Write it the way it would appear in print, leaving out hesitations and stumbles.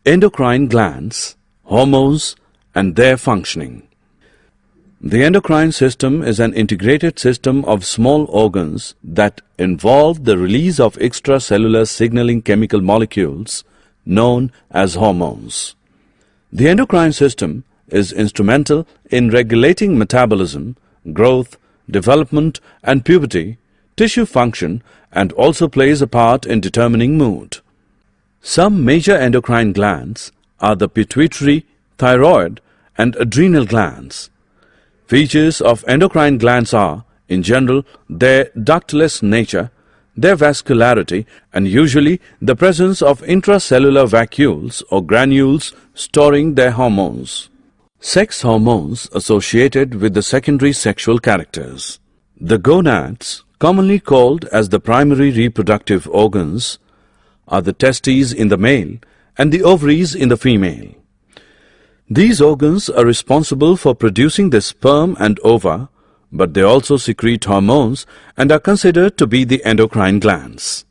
Endocrine glands, hormones, and their functioning. The endocrine system is an integrated system of small organs that involve the release of extracellular signaling chemical molecules known as hormones. The endocrine system is instrumental in regulating metabolism, growth, development and puberty, tissue function, and also plays a part in determining mood. Some major endocrine glands are the pituitary, thyroid, and adrenal glands. Features of endocrine glands are, in general, their ductless nature, their vascularity, and usually the presence of intracellular vacuoles or granules storing their hormones. Sex hormones associated with the secondary sexual characters. The gonads, commonly called as the primary reproductive organs, are the testes in the male and the ovaries in the female. These organs are responsible for producing the sperm and ova, but they also secrete hormones and are considered to be the endocrine glands.